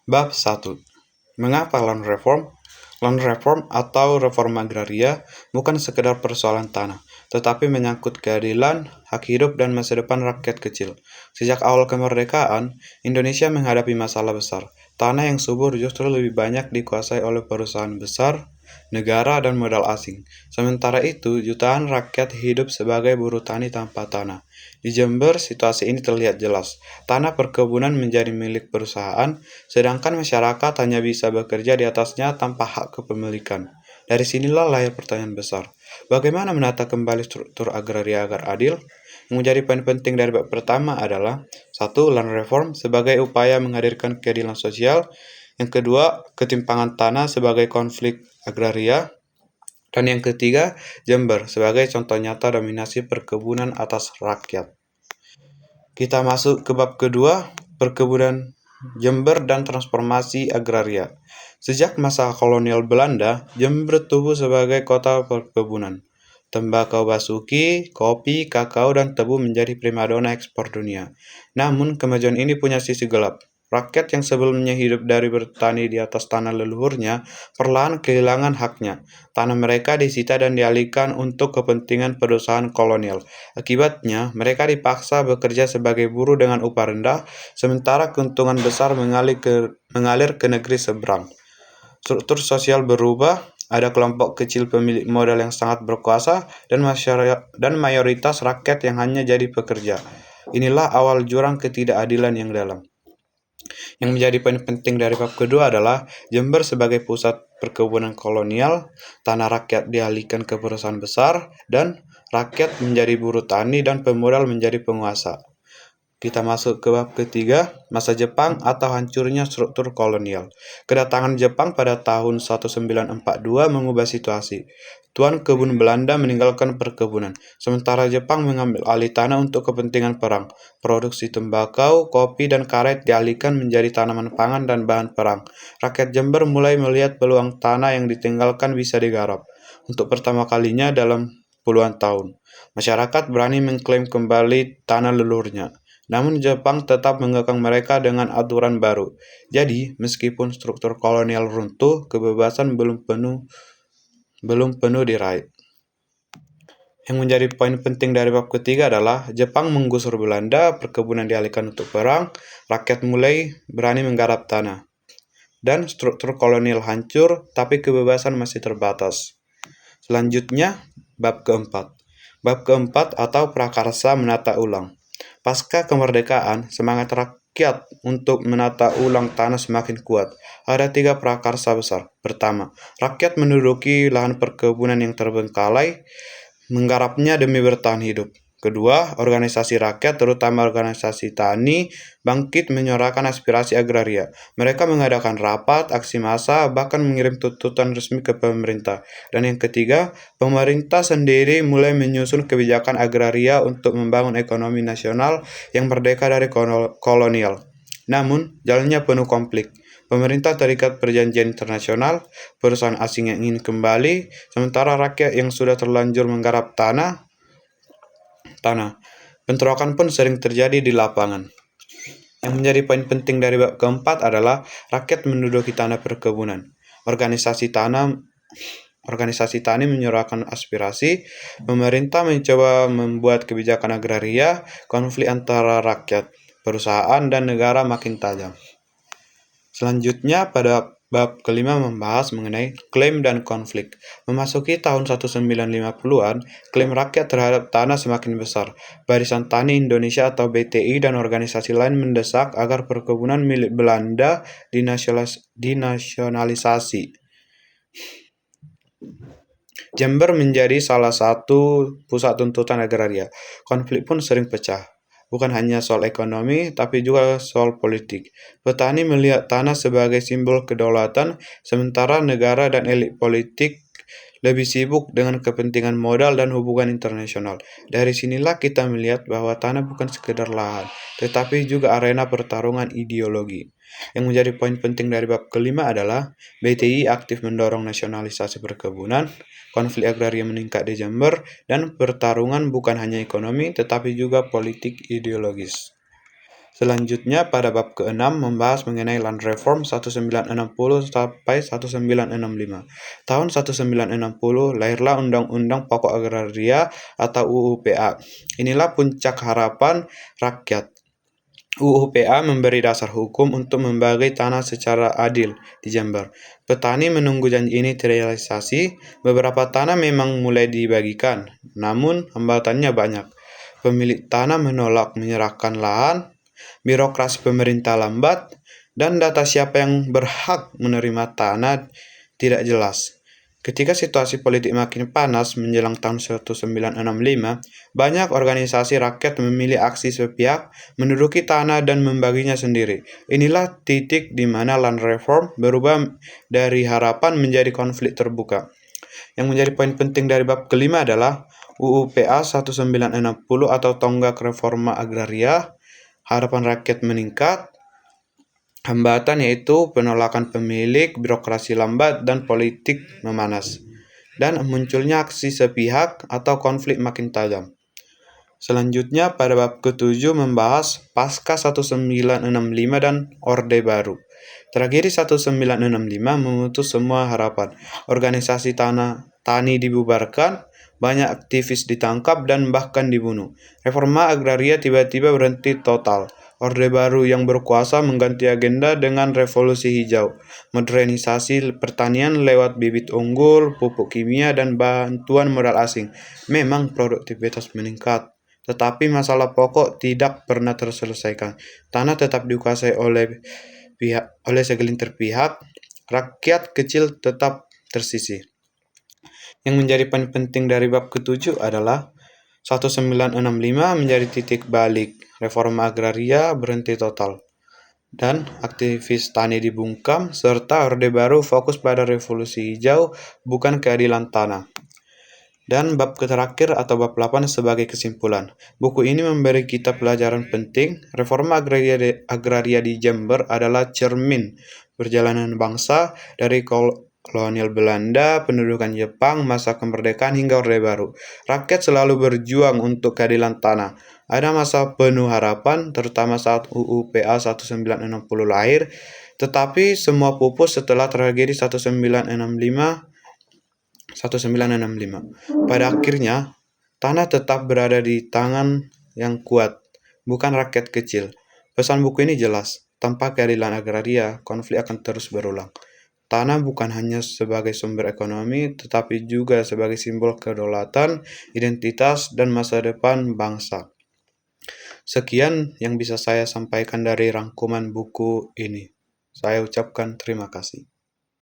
Bab 1. Mengapa land reform? Land reform atau reforma agraria bukan sekedar persoalan tanah, tetapi menyangkut keadilan, hak hidup, dan masa depan rakyat kecil. Sejak awal kemerdekaan, Indonesia menghadapi masalah besar. Tanah yang subur justru lebih banyak dikuasai oleh perusahaan besar, negara, dan modal asing. Sementara itu, jutaan rakyat hidup sebagai buruh tani tanpa tanah. Di Jember, situasi ini terlihat jelas. Tanah perkebunan menjadi milik perusahaan, sedangkan masyarakat hanya bisa bekerja di atasnya tanpa hak kepemilikan. Dari sinilah lahir pertanyaan besar. Bagaimana menata kembali struktur agraria agar adil? Yang menjadi poin penting dari bab pertama adalah 1. Land reform sebagai upaya menghadirkan keadilan sosial. Yang kedua, ketimpangan tanah sebagai konflik agraria. Dan yang ketiga, Jember sebagai contoh nyata dominasi perkebunan atas rakyat. Kita masuk ke bab kedua, perkebunan Jember dan transformasi agraria. Sejak masa kolonial Belanda, Jember tumbuh sebagai kota perkebunan. Tembakau basuki, kopi, kakao, dan tebu menjadi primadona ekspor dunia. Namun, kemajuan ini punya sisi gelap. Rakyat yang sebelumnya hidup dari bertani di atas tanah leluhurnya perlahan kehilangan haknya. Tanah mereka disita dan dialihkan untuk kepentingan perusahaan kolonial. Akibatnya, mereka dipaksa bekerja sebagai buruh dengan upah rendah, sementara keuntungan besar mengalir ke negeri seberang. Struktur sosial berubah, ada kelompok kecil pemilik modal yang sangat berkuasa, dan mayoritas rakyat yang hanya jadi pekerja. Inilah awal jurang ketidakadilan yang dalam. Yang menjadi poin penting dari bab kedua adalah Jember sebagai pusat perkebunan kolonial, tanah rakyat dialihkan ke perusahaan besar, dan rakyat menjadi buruh tani dan pemodal menjadi penguasa. Kita masuk ke bab ketiga, masa Jepang atau hancurnya struktur kolonial. Kedatangan Jepang pada tahun 1942 mengubah situasi. Tuan kebun Belanda meninggalkan perkebunan, sementara Jepang mengambil alih tanah untuk kepentingan perang. Produksi tembakau, kopi, dan karet dialihkan menjadi tanaman pangan dan bahan perang. Rakyat Jember mulai melihat peluang tanah yang ditinggalkan bisa digarap. Untuk pertama kalinya dalam puluhan tahun, masyarakat berani mengklaim kembali tanah leluhurnya. Namun Jepang tetap mengekang mereka dengan aturan baru. Jadi, meskipun struktur kolonial runtuh, kebebasan belum penuh diraih. Yang menjadi poin penting dari bab ketiga adalah Jepang menggusur Belanda, perkebunan dialihkan untuk perang, rakyat mulai berani menggarap tanah. Dan struktur kolonial hancur, tapi kebebasan masih terbatas. Selanjutnya, bab keempat. Bab keempat atau prakarsa menata ulang. Pasca kemerdekaan, semangat rakyat untuk menata ulang tanah semakin kuat. Ada 3 prakarsa besar. Pertama, rakyat menduduki lahan perkebunan yang terbengkalai, menggarapnya demi bertahan hidup. Kedua, organisasi rakyat, terutama organisasi tani, bangkit menyuarakan aspirasi agraria. Mereka mengadakan rapat, aksi massa, bahkan mengirim tuntutan resmi ke pemerintah. Dan yang ketiga, pemerintah sendiri mulai menyusun kebijakan agraria untuk membangun ekonomi nasional yang merdeka dari kolonial. Namun, jalannya penuh konflik. Pemerintah terikat perjanjian internasional, perusahaan asing yang ingin kembali, sementara rakyat yang sudah terlanjur menggarap tanah. Bentrokan pun sering terjadi di lapangan. Yang menjadi poin penting dari bab keempat adalah rakyat menduduki tanah perkebunan. Organisasi tani menyuarakan aspirasi, pemerintah mencoba membuat kebijakan agraria, konflik antara rakyat, perusahaan, dan negara makin tajam. Selanjutnya pada bab kelima membahas mengenai klaim dan konflik. Memasuki tahun 1950-an, klaim rakyat terhadap tanah semakin besar. Barisan Tani Indonesia atau BTI dan organisasi lain mendesak agar perkebunan milik Belanda dinasionalisasi. Jember menjadi salah satu pusat tuntutan agraria. Konflik pun sering pecah. Bukan hanya soal ekonomi, tapi juga soal politik. Petani melihat tanah sebagai simbol kedaulatan, sementara negara dan elit politik lebih sibuk dengan kepentingan modal dan hubungan internasional. Dari sinilah kita melihat bahwa tanah bukan sekedar lahan, tetapi juga arena pertarungan ideologi. Yang menjadi poin penting dari bab kelima adalah BTI aktif mendorong nasionalisasi perkebunan, konflik agraria meningkat di Jember, dan pertarungan bukan hanya ekonomi tetapi juga politik ideologis. Selanjutnya, pada bab ke-6 membahas mengenai Land Reform 1960 sampai 1965. Tahun 1960 lahirlah Undang-Undang Pokok Agraria atau UUPA. Inilah puncak harapan rakyat. UUPA memberi dasar hukum untuk membagi tanah secara adil di Jember. Petani menunggu janji ini terrealisasi. Beberapa tanah memang mulai dibagikan, namun hambatannya banyak. Pemilik tanah menolak menyerahkan lahan, birokrasi pemerintah lambat, dan data siapa yang berhak menerima tanah tidak jelas. Ketika situasi politik makin panas menjelang tahun 1965, banyak organisasi rakyat memilih aksi sepihak, menduduki tanah dan membaginya sendiri. Inilah titik di mana land reform berubah dari harapan menjadi konflik terbuka. Yang menjadi poin penting dari bab kelima adalah UUPA 1960 atau Tonggak Reforma Agraria. Harapan rakyat meningkat. Hambatan yaitu penolakan pemilik, birokrasi lambat, dan politik memanas. Dan munculnya aksi sepihak atau konflik makin tajam. Selanjutnya pada bab ke-7 membahas Pasca 1965 dan Orde Baru. Tragedi 1965 memutus semua harapan. Organisasi tani dibubarkan, banyak aktivis ditangkap dan bahkan dibunuh. Reforma agraria tiba-tiba berhenti total. Orde Baru yang berkuasa mengganti agenda dengan revolusi hijau, modernisasi pertanian lewat bibit unggul, pupuk kimia, dan bantuan modal asing. Memang produktivitas meningkat, tetapi masalah pokok tidak pernah terselesaikan. Tanah tetap dikuasai oleh segelintir pihak, rakyat kecil tetap tersisih. Yang menjadi poin penting dari bab ke-7 adalah 1965 menjadi titik balik, reforma agraria berhenti total, dan aktivis tani dibungkam, serta Orde Baru fokus pada revolusi hijau, bukan keadilan tanah. Dan bab terakhir atau bab 8 sebagai kesimpulan. Buku ini memberi kita pelajaran penting. Reforma agraria di Jember adalah cermin perjalanan bangsa dari kolonial Belanda, pendudukan Jepang, masa kemerdekaan hingga Orde Baru. Rakyat selalu berjuang untuk keadilan tanah. Ada masa penuh harapan, terutama saat UUPA 1960 lahir, tetapi semua pupus setelah tragedi 1965. Pada akhirnya, tanah tetap berada di tangan yang kuat, bukan rakyat kecil. Pesan buku ini jelas, tanpa keadilan agraria, konflik akan terus berulang. Tanah bukan hanya sebagai sumber ekonomi, tetapi juga sebagai simbol kedaulatan, identitas, dan masa depan bangsa. Sekian yang bisa saya sampaikan dari rangkuman buku ini. Saya ucapkan terima kasih.